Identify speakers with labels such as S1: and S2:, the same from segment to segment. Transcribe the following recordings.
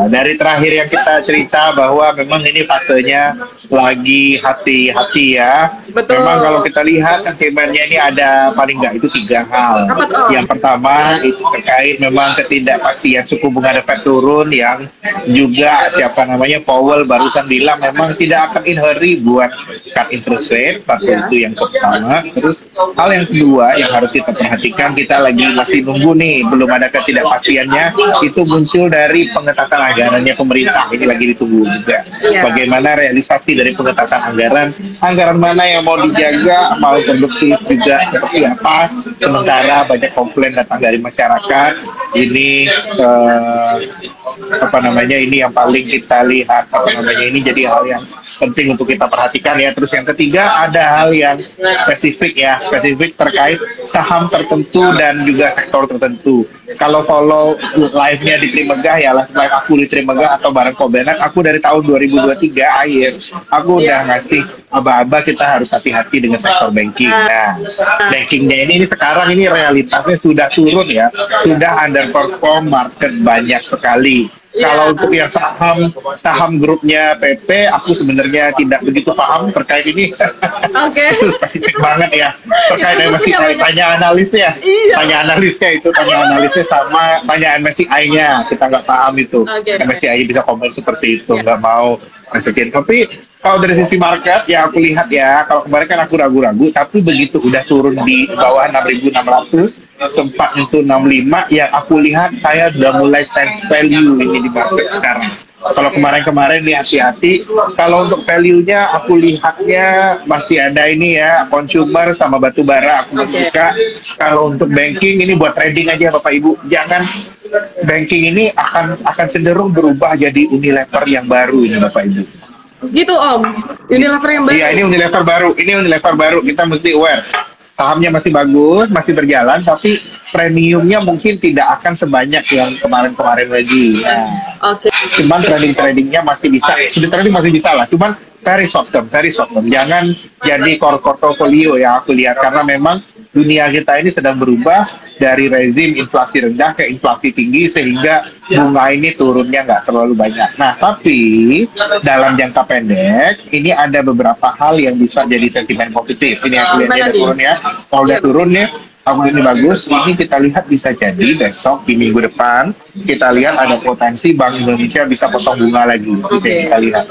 S1: dari terakhir yang kita cerita bahwa memang ini fasenya lagi hati-hati ya.
S2: Betul.
S1: Memang kalau kita lihat sentimennya ini ada paling nggak itu 3 hal.
S2: Apa tuh?
S1: Yang pertama itu terkait memang ketidakpastian suku bunga The Fed turun, yang juga siapa namanya Powell barusan bilang memang tidak akan in hurry buat cut interest rate. Satu itu yang pertama. Terus hal yang kedua yang harus kita perhatikan, kita lagi masih nunggu nih, belum ada ketidakpastiannya, itu muncul dari pengetatan anggarannya pemerintah. Ini lagi ditunggu juga. Bagaimana realisasi dari pengetatan anggaran mana yang mau dijaga, mau produktif juga seperti apa. Sementara banyak komplain datang dari masyarakat. Ini ini yang paling kita lihat ini jadi hal yang penting untuk kita perhatikan ya. Terus yang ketiga ada hal yang spesifik terkait saham tertentu dan juga sektor tertentu. Kalau follow live-nya di Trimegah ya, live aku di Trimegah atau bareng Kobenak, aku dari tahun 2023 akhir, aku udah ngasih aba-aba kita harus hati-hati dengan sektor banking. Nah, bankingnya ini sekarang ini realitasnya sudah turun ya, sudah underperform market banyak sekali. Kalau untuk yang saham grupnya PP, aku sebenarnya tidak begitu paham terkait ini. Itu spesifik banget ya. Terkait MSCI, tanya analisnya. Tanya analisnya sama tanya MSCI-nya. Kita nggak paham itu. MSCI bisa komen seperti itu, nggak mau masukin. Tapi kalau dari sisi market ya aku lihat ya, kalau kemarin kan aku ragu-ragu, tapi begitu udah turun di bawah 6.600, sempat itu 65, ya aku lihat saya udah mulai stand value ini di market sekarang. Kalau kemarin nih hati-hati. Kalau untuk value-nya aku lihatnya masih ada ini ya, consumer sama batu bara aku suka. Kalau untuk banking ini buat trading aja Bapak Ibu. Jangan, banking ini akan cenderung berubah jadi Unilever yang baru ini Bapak Ibu.
S2: Gitu Om, Unilever yang baru.
S1: Iya, ini Unilever baru. Kita mesti aware. Sahamnya masih bagus, masih berjalan, tapi premiumnya mungkin tidak akan sebanyak yang kemarin-kemarin lagi. Nah, cuman tradingnya masih bisa, trading masih bisa lah. Cuman very short term. Jangan jadi core portfolio ya aku lihat, karena memang dunia kita ini sedang berubah dari rezim inflasi rendah ke inflasi tinggi, sehingga bunga ini turunnya nggak terlalu banyak. Nah, tapi dalam jangka pendek ini ada beberapa hal yang bisa jadi sentimen positif. Ini aku lihat turun ya. Kalau udah turun ya, ini bagus. Ini kita lihat bisa jadi besok di minggu depan kita lihat ada potensi Bank Indonesia bisa potong bunga lagi. Kita lihat.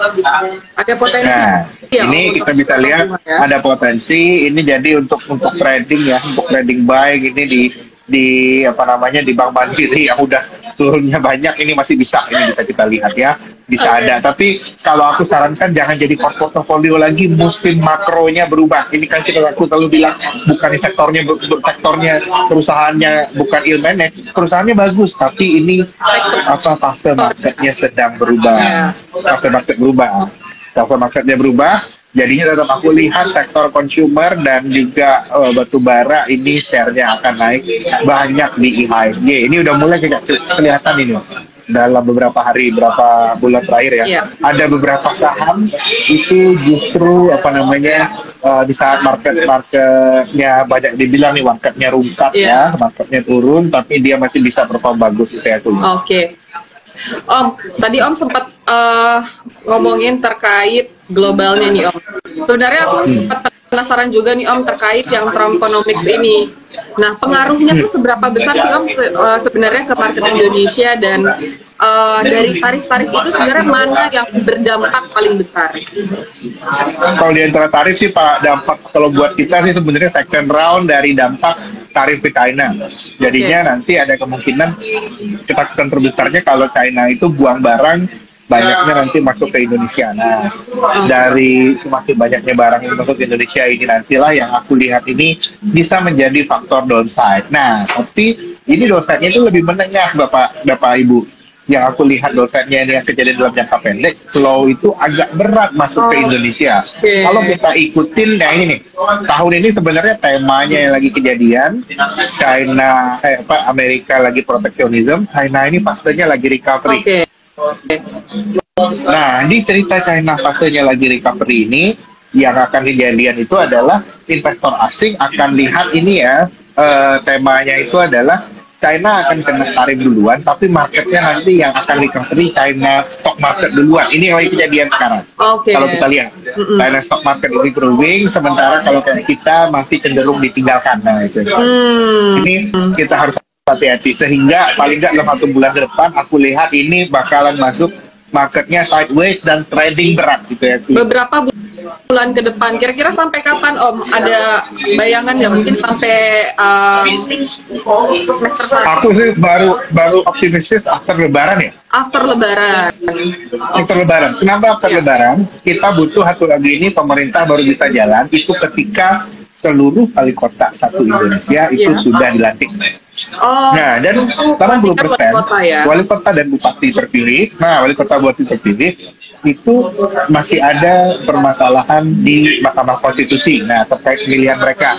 S2: Ada potensi.
S1: Nah, ini kita bisa lihat ada potensi. Ini jadi untuk trading ya, untuk trading buy ini di Bank Mandiri yang udah turunnya banyak, ini masih bisa kita lihat ya, bisa ada. Tapi kalau aku sarankan jangan jadi portofolio lagi, musim makronya berubah. Ini kan aku selalu bilang, bukan sektornya perusahaannya bukan ilmennya, perusahaannya bagus, tapi ini fase marketnya sedang berubah. Sektor marketnya berubah, jadinya tetap aku lihat sektor consumer dan juga batu bara ini share-nya akan naik banyak di IHSG. Ini udah mulai kelihatan ini dalam beberapa bulan terakhir ya. Ada beberapa saham itu justru di saat marketnya banyak dibilang nih marketnya rungkat ya, marketnya turun, tapi dia masih bisa perform bagus itu ya tuh.
S2: Om, tadi Om sempat ngomongin terkait globalnya nih Om. Sebenarnya aku sempat penasaran juga nih Om terkait yang Trumponomics ini. Nah, pengaruhnya tuh seberapa besar sih Om sebenarnya ke market Indonesia, dan dari tarif-tarif itu sebenarnya mana yang berdampak paling besar?
S1: Kalau di antara tarif sih Pak, dampak kalau buat kita sih sebenarnya second round dari dampak tarif ke China. Jadinya nanti ada kemungkinan ketakutan terbesarnya kalau China itu buang barang banyaknya nanti masuk ke Indonesia. Nah, dari semakin banyaknya barang yang masuk ke Indonesia ini nantilah yang aku lihat ini bisa menjadi faktor downside. Nah, tapi ini downside-nya itu lebih menengah Bapak Ibu. Yang aku lihat downside-nya ini yang kejadian dalam jangka pendek, flow itu agak berat masuk ke Indonesia. Kalau kita ikutin, nah ini nih, tahun ini sebenarnya temanya yang lagi kejadian, Amerika lagi proteksionisme, China ini fasenya lagi recovery. Nah, di cerita China fasenya lagi recovery ini, yang akan kejadian itu adalah investor asing akan lihat ini ya, temanya itu adalah China akan kena tarif duluan, tapi marketnya nanti yang akan recovery China stock market duluan. Ini yang lagi kejadian sekarang.
S2: Oke.
S1: Kalau kita lihat, China stock market ini growing, sementara kalau kayak kita masih cenderung ditinggalkan. Nah, itu. Ini kita harus hati-hati, sehingga paling nggak dalam 1 bulan ke depan aku lihat ini bakalan masuk marketnya sideways dan trading berat gitu ya.
S2: Beberapa bulan ke depan, kira-kira sampai kapan Om? Ada bayangan nggak? Mungkin sampai semester 1?
S1: Aku sih baru optimistis after Lebaran ya.
S2: After Lebaran.
S1: After Lebaran. Kenapa after Lebaran? Kita butuh satu lagi ini, pemerintah baru bisa jalan itu ketika seluruh wali kota satu Indonesia itu sudah dilantik. Nah, dan 80% wali kota dan bupati terpilih. Nah, wali kota bupati terpilih itu masih ada permasalahan di Mahkamah Konstitusi. Nah, terkait pemilihan mereka,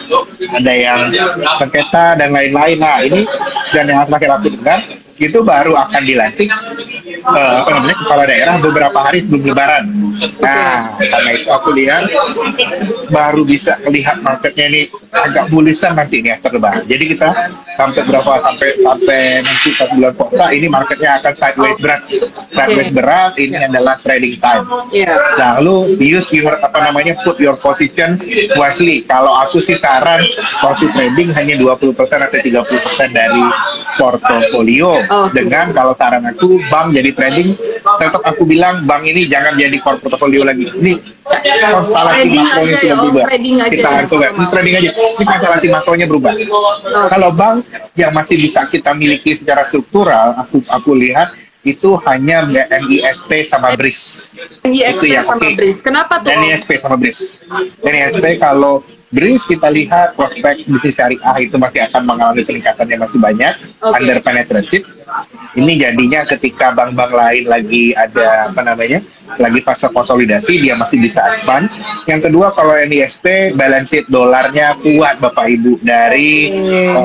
S1: ada yang sengketa dan lain-lain. Nah, ini dan yang terakhir aku dengar itu baru akan dilantik kepala daerah beberapa hari sebelum Lebaran. Nah, karena itu aku lihat baru bisa lihat marketnya ini agak bulisan nanti nih after Lebaran. Jadi kita sampai nanti 4 bulan puasa ini marketnya akan sideways berat. Sideways berat ini adalah trading time. Nah, lu put your position wisely. Kalau aku sih saran waktu trading hanya 20% atau 30% dari portofolio. Dengan kalau saran aku bank jadi trading, tetap aku bilang bank ini jangan jadi portofolio lagi. Ini konstelasi makronya sudah berubah. Kita harus trading aja. Ini konstelasi makronya berubah. Kalau bank yang masih bisa kita miliki secara struktural, aku lihat itu hanya NISP sama BRIS.
S2: NISP sama BRIS. Kenapa tuh?
S1: NISP sama BRIS. NISP kalau BRIS kita lihat prospek bisnis syariah itu masih akan mengalami peningkatan yang masih banyak, under penetrated. Ini jadinya ketika bank-bank lain lagi ada lagi fase konsolidasi, dia masih bisa expand. Yang kedua, kalau NISP balance sheet dolarnya kuat Bapak Ibu dari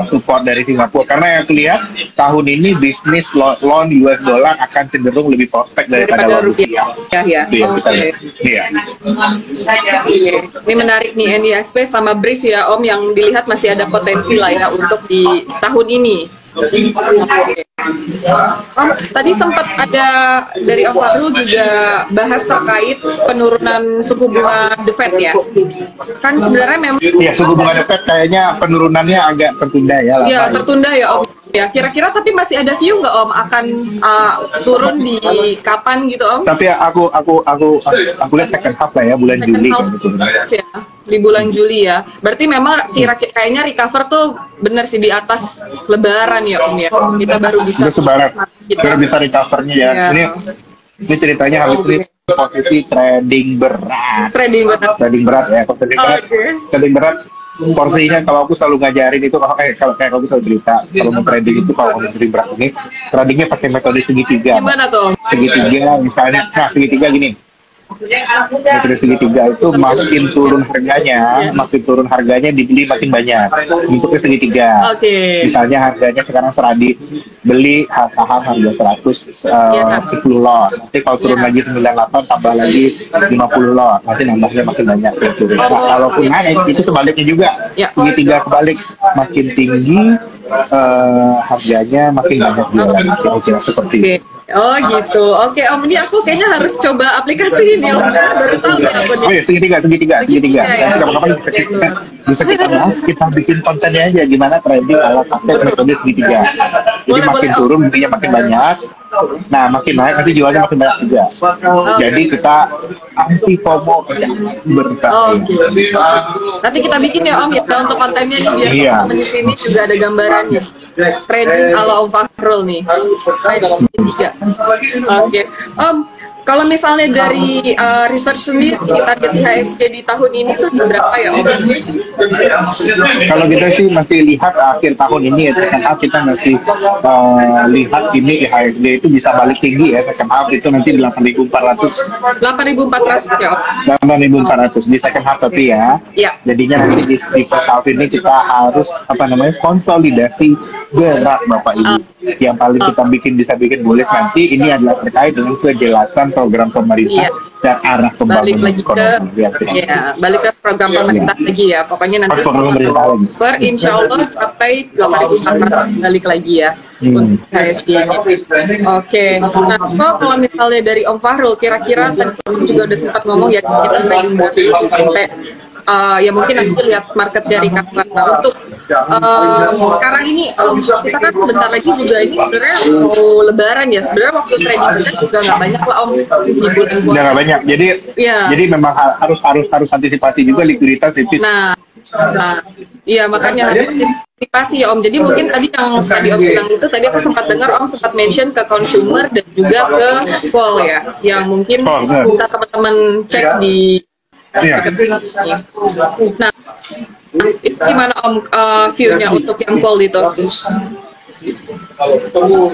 S1: support dari Singapura. Karena yang aku lihat tahun ini bisnis loan US dollar akan cenderung lebih prospek daripada rupiah.
S2: Ini menarik nih, NISP sama BRIS ya Om, yang dilihat masih ada potensi lah ya untuk di tahun ini. Om, tadi sempat ada dari Om Fahrul juga bahas terkait penurunan suku bunga The Fed ya. Kan sebenarnya memang
S1: suku bunga The Fed kayaknya penurunannya agak tertunda ya.
S2: Iya, tertunda ya Om. Ya, kira-kira tapi masih ada view nggak Om akan turun di kapan gitu Om?
S1: Tapi aku lihat second half lah ya, bulan Juli gitu.
S2: Ya, di bulan Juli ya. Berarti memang kayaknya recover tuh benar sih di atas Lebaran ya Om ya. Kita baru bisa
S1: baru bisa recovernya ya. Ini ceritanya habis ini posisi trading berat ya. Trading berat porsinya, kalau aku selalu ngajarin itu kalau aku selalu cerita kalau mau trading itu, kalau mau trading berat ini tradingnya pakai metode segitiga.
S2: Gimana tuh?
S1: Segitiga misalnya, segitiga gini. Metode segitiga itu makin turun harganya dibeli makin banyak. Bentuknya segitiga. Misalnya harganya sekarang 100, beli saham harga 110 lot. Nanti kalau turun lagi 98 tambah lagi 50 lot. Nanti nambahnya makin banyak. Nah, kalaupun naik itu sebaliknya juga. Segitiga kebalik, makin tinggi harganya makin banyak jualan. Kira-kira seperti itu.
S2: Oh gitu, oke Om, ini aku kayaknya harus coba aplikasi ini Om, baru tahu ya.
S1: Oh ya, segitiga. Kapan-kapan bisa kita bahas, kita bikin kontennya aja gimana trading ala pakai metode segitiga. Jadi makin turun belinya makin banyak, nah makin naik nanti jualnya makin banyak juga. Jadi kita anti FOMO
S2: Nanti kita bikin ya Om ya untuk kontennya nih, biar teman-teman di sini juga ada gambarannya. Trading ala Om Fahrul nih. Oke. Om, kalau misalnya dari research sendiri, target IHSG di tahun ini tuh di berapa ya Om?
S1: Kalau kita sih masih lihat akhir tahun ini ya, second half kita masih lihat ini IHSG itu bisa balik tinggi ya, second half itu nanti di 8.400.
S2: 8.400 ya Om?
S1: 8.400 di second half tapi ya. Jadinya nanti di first half ini kita harus konsolidasi berat Bapak Ibu. Yang paling kita bisa bikin bullish nanti ini adalah terkait dengan kejelasan program pemerintah dan arah pembangunan ekonomi.
S2: Balik ke program pemerintah lagi ya. Pokoknya nanti insya Allah sampai 8.400 balik lagi ya untuk HSG-nya. Oke. Nah, kalau misalnya dari Om Fahrul, kira-kira tadi juga udah sempat ngomong ya kita trading buat sampai ya mungkin nanti lihat market dari kapan. Nah, untuk sekarang ini kita kan bentar lagi juga ini sebenarnya mau Lebaran ya. Sebenarnya waktu trading kita juga nggak banyak lah Om di bulan puasa.
S1: Nggak banyak. Jadi memang harus antisipasi juga likuiditas tipis.
S2: Iya makanya harus antisipasi ya Om. Jadi mungkin tadi yang tadi Om bilang itu tadi aku sempat dengar Om sempat mention ke consumer dan juga ke call ya, yang mungkin bisa teman-teman cek di. Nah, gimana Om view-nya untuk yang call itu?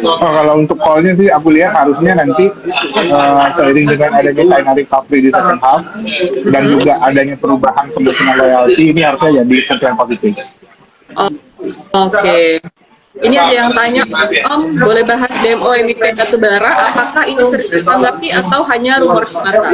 S1: Kalau untuk call-nya sih aku lihat harusnya nanti seiring dengan adanya China recovery di second half dan juga adanya perubahan kemungkinan loyalty, ini harusnya jadi sesuatu positif.
S2: Oke. Ini ada yang tanya, Om, boleh bahas DMO emiten batubara, apakah ini serius ditanggapi atau hanya rumor semata?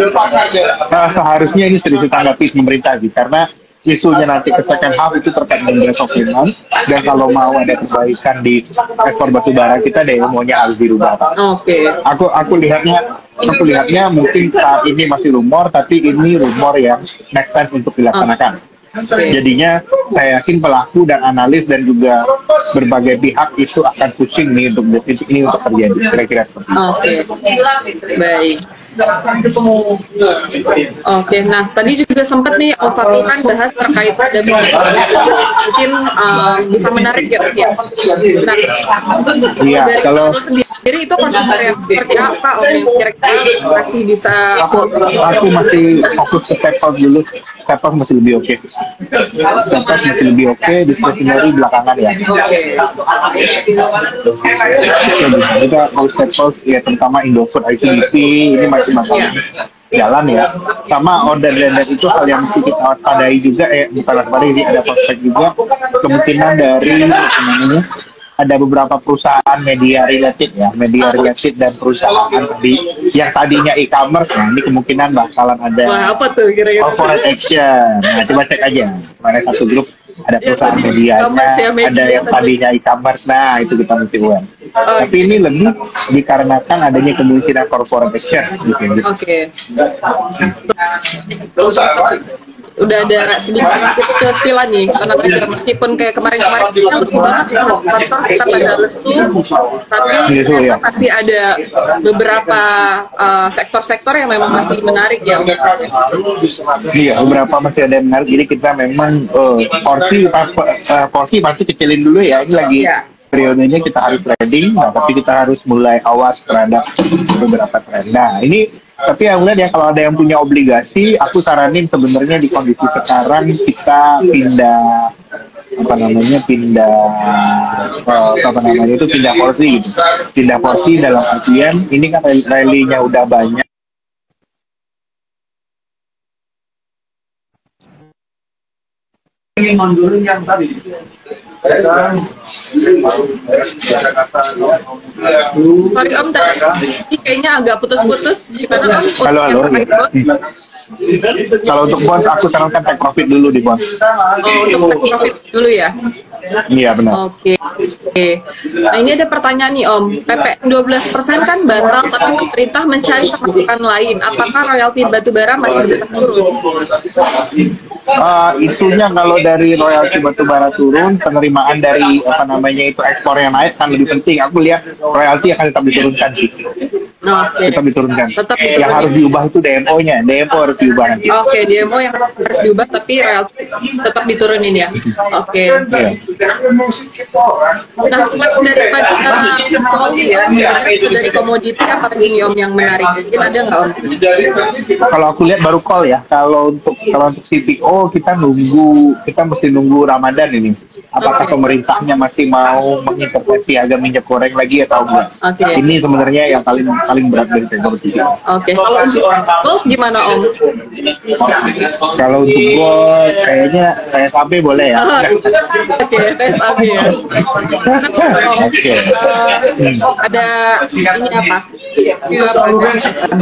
S1: Seharusnya ini serius ditanggapi pemerintah sih, karena isunya nanti ke second half itu terkait dengan finance, dan kalau mau ada perbaikan di ekspor batubara kita DMO-nya harus dirubah.
S2: Oke.
S1: Aku lihatnya mungkin saat ini masih rumor, tapi ini rumor yang next time untuk dilaksanakan. Jadinya saya yakin pelaku dan analis dan juga berbagai pihak itu akan pusing nih untuk ini untuk terjadi, kira-kira seperti itu.
S2: Baik. Nah tadi juga sempat nih Om Fahrul kan bahas terkait ada mungkin bisa menarik ya. Nah, dari kalau sendiri itu konsumer yang seperti apa Om yang kira-kira masih bisa?
S1: Aku masih fokus ke step dulu. Step masih lebih oke. Discretionary belakangan ya. Kita kalau step ya terutama Indofood, ICBP ini masih jalan ya. Sama order itu hal yang mesti kita waspadai juga, bukan waspadai sih, ada prospek juga kemungkinan dari ada beberapa perusahaan media related dan perusahaan yang tadinya e-commerce, nah ini kemungkinan bakalan ada corporate action. Nah coba cek aja, mana satu grup ada perusahaan medianya, ada yang tadinya e-commerce, nah itu kita mesti aware. Tapi ini lebih dikarenakan adanya kemungkinan corporate action gitu.
S2: Udah ada sedikit kespilan nih, karena aja meskipun kayak kemarin-kemarin kita lesu banget ya, kantor kita pada lesu, tapi masih ada beberapa sektor-sektor yang memang masih menarik ya.
S1: Iya, beberapa masih ada yang menarik, jadi kita memang porsi pasti kecilin dulu ya, ini lagi periodenya kita harus trading, nah tapi kita harus mulai awas terhadap beberapa tren. Nah ini tapi yang lihat ya, kalau ada yang punya obligasi, aku saranin sebenarnya di kondisi sekarang kita pindah porsi dalam artian ini kan rally-nya udah banyak. Ingin mundurin yang tadi.
S2: Sorry Om, tadi kayaknya agak putus-putus. Gimana Om?
S1: Halo. Kalau untuk bond, aku sarankan take profit dulu di bond.
S2: Untuk take profit dulu ya?
S1: Iya benar.
S2: Oke. Nah ini ada pertanyaan nih Om. PPN 12% kan batal, tapi pemerintah mencari pemasukan lain. Apakah royalti batubara masih bisa turun?
S1: Isunya kalau dari royalti batubara turun, penerimaan dari itu ekspor yang naik kan lebih penting. Aku lihat royalti akan tetap diturunkan sih. Tetap diturunkan. Yang harus diubah itu DMO-nya. DMO harus diubah nanti.
S2: DMO yang harus diubah tapi royalti tetap diturunin ya. Nah, selain dari call ya, dari komoditi apa lagi nih Om yang menarik? Mungkin ada nggak Om?
S1: Kalau aku lihat baru call ya. Kalau untuk CPO kita mesti nunggu Ramadan ini. Apakah pemerintahnya masih mau mengintervensi harga minyak goreng lagi atau enggak? Ini sebenarnya yang paling paling berat dari sektor tiga.
S2: Oke. Kalau untuk golf gimana Om?
S1: Kalau untuk gold kayaknya PSAB boleh ya.
S2: Oke, PSAB ya.
S1: Oke.
S2: Ada ini apa? PSAB.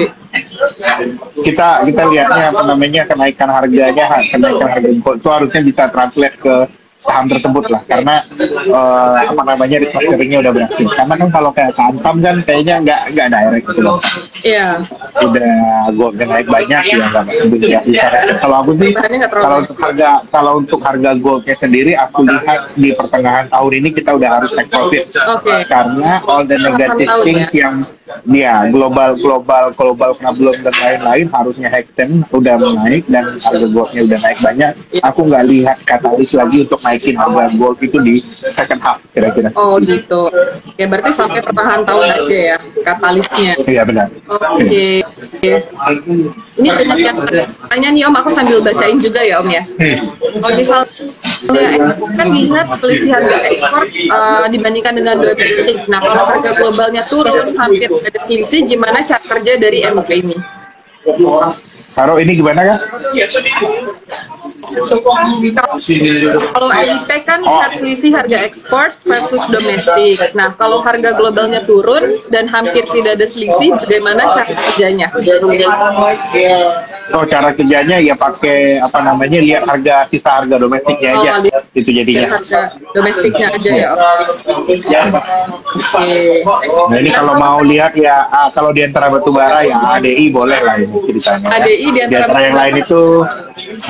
S1: Kita lihatnya apa namanya kenaikan harga gold itu harusnya bisa translate ke saham tersebut lah, karena apa namanya restructuringnya udah berhasil. Karena kan kalau kayak saham kan kayaknya nggak direct gitu loh.
S2: Iya.
S1: Udah gold naik banyak ya nggak bisa. Kalau aku sih kalau untuk harga goldnya sendiri aku lihat di pertengahan tahun ini kita udah harus take profit. Karena all the negative things yang global problem dan lain-lain harusnya Hexen udah naik dan harga goldnya udah naik banyak. Aku nggak lihat katalis lagi untuk naikin harga gold itu di second half kira-kira.
S2: Oh gitu. Ya berarti sampai pertengahan tahun aja ya katalisnya.
S1: Iya benar.
S2: Oke. Ini banyak yang tanya nih Om, aku sambil bacain juga ya Om ya. Kalau misalnya kan lihat selisih harga ekspor dibandingkan dengan domestik. Nah kalau harga globalnya turun hampir ada selisih, gimana cara kerja dari MK ini?
S1: Taruh ini gimana kan?
S2: Kalau MIP kan lihat selisih harga ekspor versus domestik. Nah, kalau harga globalnya turun dan hampir tidak ada selisih, bagaimana cara kerjanya?
S1: Oh, cara kerjanya ya pakai apa namanya lihat sisa harga domestiknya aja. Itu jadinya.
S2: Harga domestiknya aja ya.
S1: Nah ini kalau mau lihat ya kalau di antara batubara ya ADI boleh lah ini ceritanya.
S2: ADI di antara
S1: yang lain itu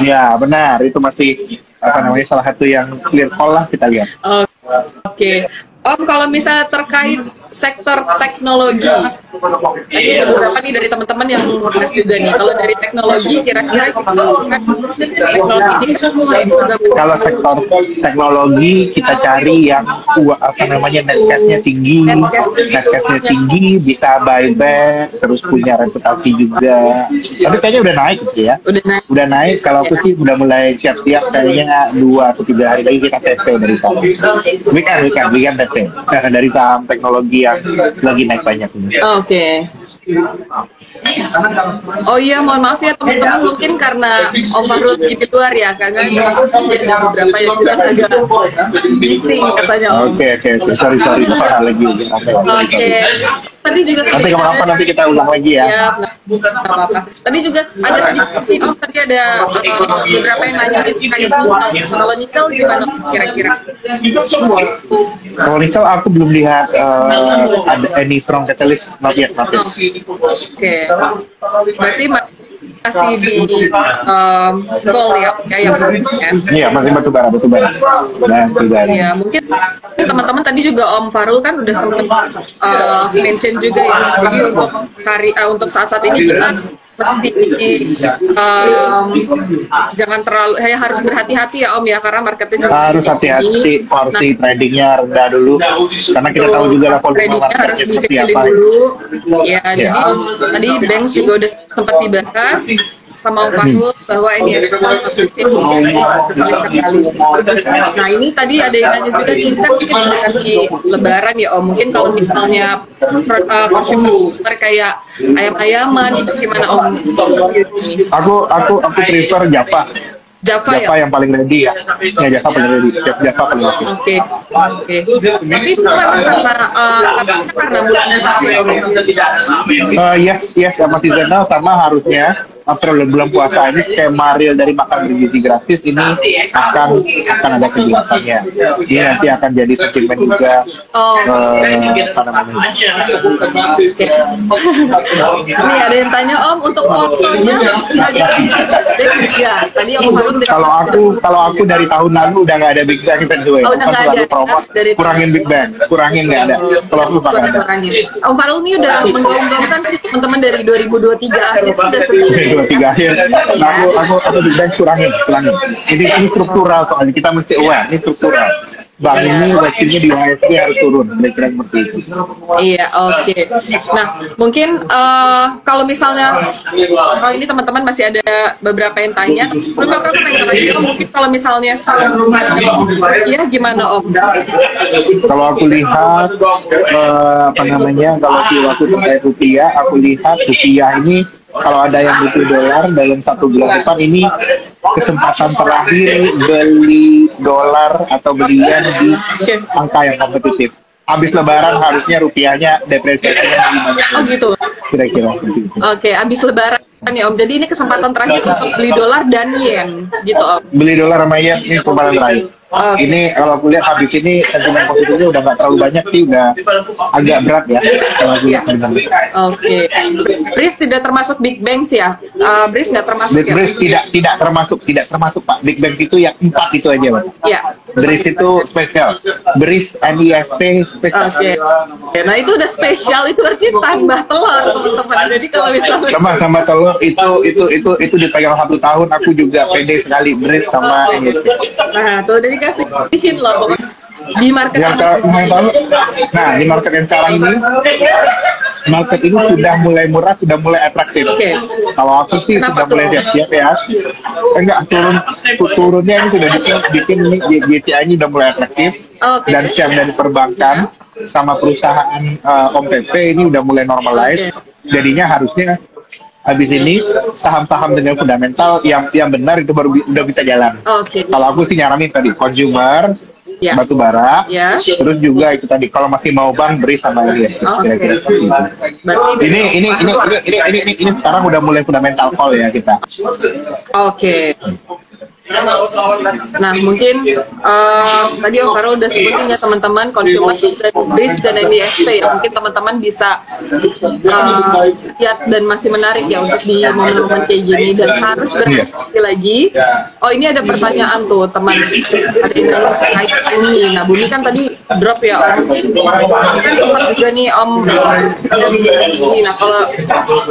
S1: ya benar itu masih apa namanya salah satu yang clear call lah kita lihat.
S2: Oke. Om, kalau misalnya terkait sektor teknologi, tadi ada beberapa nih dari teman-teman yang membahas juga nih. Kalau dari teknologi, kira-kira teknologi ini juga
S1: kalau sektor teknologi kita cari yang apa namanya net cash-nya tinggi, bisa buyback, terus punya reputasi juga. Tapi kayaknya udah naik gitu ya. Udah naik. Kalau aku sih udah mulai siap-siap kayaknya 2 atau 3 hari lagi kita TP dari saham. Weekend TP dari saham teknologi yang lagi naik banyak ini.
S2: Oke. Oh iya, mohon maaf ya teman-teman, mungkin karena Om Fahrul di luar ya, karena ada beberapa yang bilang agak bising katanya Om.
S1: Oke, sorry lagi.
S2: Oke. Tadi juga
S1: nanti kapan nanti kita ulang lagi ya.
S2: Ya, nggak apa-apa. Tadi juga ada sedikit Om, tadi ada beberapa yang nanya terkait kalau nikel gimana kira-kira?
S1: Kalau nikel aku belum lihat ada any strong catalyst, not yet.
S2: Oke. Berarti masih di gold ya yang
S1: iya masih batubara.
S2: Ya mungkin teman-teman tadi juga Om Fahrul kan udah sempat mention juga ya, jadi untuk saat ini kita mesti jangan terlalu harus berhati-hati ya Om ya, karena marketnya juga
S1: harus hati-hati, harus di tradingnya rendah dulu karena kita tahu juga lah
S2: tradingnya harus dikecilin dulu ya. Jadi tadi Banks juga udah sempat dibahas sama Om Fahrul bahwa ini ya sekali. Nah ini tadi ada yang nanya juga nih, kan mungkin mendekati Lebaran ya Om, mungkin kalau misalnya consumer kayak ayam-ayaman itu gimana Om?
S1: Aku prefer Java yang paling ready ya. Java paling ready. Java paling oke.
S2: Oke. Tapi itu memang karena bulan
S1: yes, masih seasonal sama harusnya bulan puasa ini skema real dari makan bergizi gratis ini akan ada kejelasannya. Ini nanti akan jadi sentimen juga apa namanya.
S2: Ini ada yang tanya Om, untuk fotonya masih ada ya. Tadi Om Fahrul
S1: kalau aku dari tahun lalu udah nggak ada Big Bang anyway.
S2: Udah nggak ada.
S1: Kurangin Big Bang, kurangin nggak ada. Kalau aku nggak ada.
S2: Om Fahrul ini udah menggaung-gaungkan sih teman-teman dari 2023 akhir udah sebenarnya
S1: 2023 akhir. Aku Big Bang kurangin. Ini struktural soalnya, kita mesti aware, ini struktural. bank ini ratingnya di IHSG harus turun, kira-kira seperti itu.
S2: Iya, oke. Nah, mungkin kalau misalnya, kalau ini teman-teman masih ada beberapa yang tanya, menurut aku pengen lagi, mungkin kalau misalnya, ya gimana Om?
S1: Kalau aku lihat, apa namanya, kalau waktu terkait rupiah, aku lihat rupiah ini, kalau ada yang butuh dolar dalam 1 bulan depan ini kesempatan terakhir beli dolar atau beli yen di angka yang kompetitif. Habis Lebaran harusnya rupiahnya depresiasinya lebih banyak.
S2: Oh gitu.
S1: Kira-kira.
S2: Oke, habis Lebaran nih Om. Jadi ini kesempatan terakhir untuk beli dolar dan yen, gitu Om.
S1: Beli dolar sama yen ini kesempatan terakhir. Ini kalau aku lihat habis ini sentimen positifnya udah nggak terlalu banyak sih, udah agak berat ya kalau aku lihat sebenarnya.
S2: Oke. BRIS tidak termasuk Big Banks ya? BRIS nggak termasuk ya?
S1: BRIS tidak termasuk Pak. Big Banks itu yang 4 itu aja Pak.
S2: Iya.
S1: BRIS itu spesial. BRIS NISP spesial.
S2: Oke. Nah itu udah spesial, itu berarti tambah telur teman-teman. Jadi kalau misalnya
S1: sama telur itu dipegang 1 tahun, aku juga pede sekali BRIS sama NISP.
S2: Nah tuh udah dikasihin loh pokoknya di market
S1: di market yang sekarang ini, market ini sudah mulai murah, sudah mulai atraktif.
S2: Oke.
S1: Kalau aku sih
S2: Kenapa
S1: sudah mulai
S2: tuh?
S1: siap-siap ya. Enggak, turunnya ini sudah bikin ini GCA ini sudah mulai atraktif.
S2: Oke.
S1: Dan share dari perbankan sama perusahaan Om PP ini udah mulai normalize. Jadinya harusnya habis ini saham-saham dengan fundamental yang benar itu baru udah bisa jalan.
S2: Oke.
S1: Kalau aku sih nyaranin tadi consumer,
S2: Ya.
S1: batu bara,
S2: Ya.
S1: terus juga itu tadi kalau masih mau bank BRIS sama IHSG. Kira-kira seperti itu.
S2: Berarti
S1: Ini sekarang udah mulai fundamental call ya kita.
S2: Oke. Nah mungkin tadi Om Faro udah sebutin ya teman-teman, consumer dan BRIS dan NISP ya, mungkin teman-teman bisa lihat dan masih menarik ya untuk di momen-momen kayak gini, dan harus berhati lagi. Oh ini ada pertanyaan tuh teman, ada yang nanya terkait Bumi. Nah Bumi kan tadi drop ya Om, kan sempat juga nih Om ini. Nah kalau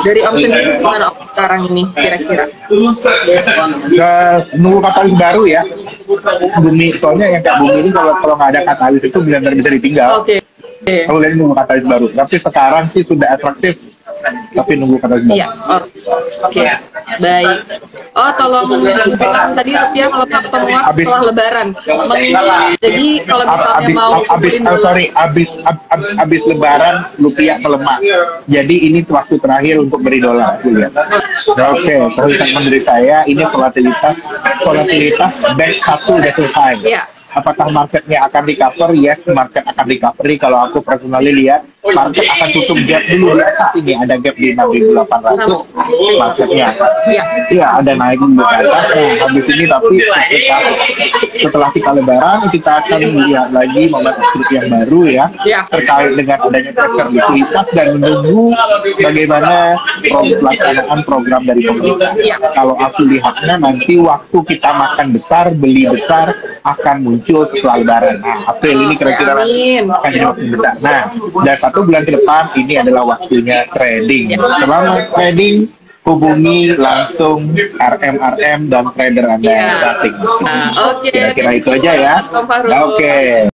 S2: dari Om sendiri gimana Om sekarang ini kira-kira?
S1: Nunggu katalis baru ya. Bumi, soalnya yang kayak Bumi ini kalau nggak ada katalis itu benar-benar bisa ditinggal.
S2: Oke.
S1: Kalau dari nunggu katalis baru. Tapi sekarang sih sudah atraktif, tapi nunggu katalis baru.
S2: Iya. Oke. Baik. Oh tolong dipastikan tadi rupiah melemah atau menguat setelah Lebaran. Jadi kalau misalnya mau
S1: abis Lebaran rupiah melemah. Jadi ini waktu terakhir untuk beri dolar. Oke, perhatikan dari saya ini volatilitas batch 1 udah selesai.
S2: Iya.
S1: Apakah marketnya akan recover? Yes, market akan recovery. Kalau aku personally lihat, market akan tutup gap dulu di atas ini. Ada gap di 6.800 marketnya. Iya, ada naik di atas. Nah, habis ini tapi setelah kita Lebaran, kita akan melihat lagi momentum yang baru ya, terkait dengan adanya pressure likuiditas dan menunggu bagaimana pelaksanaan program dari pemerintah. Kalau aku lihatnya nanti waktu kita makan besar, beli besar akan muncul setelah Lebaran. Nah, April ini kira-kira akan jadi waktu besar. Nah, dan 1 bulan ke depan ini adalah waktunya trading. Selama trading, hubungi langsung RM dan trader Anda yang asing.
S2: Oke.
S1: Kira-kira itu aja ya. Oke.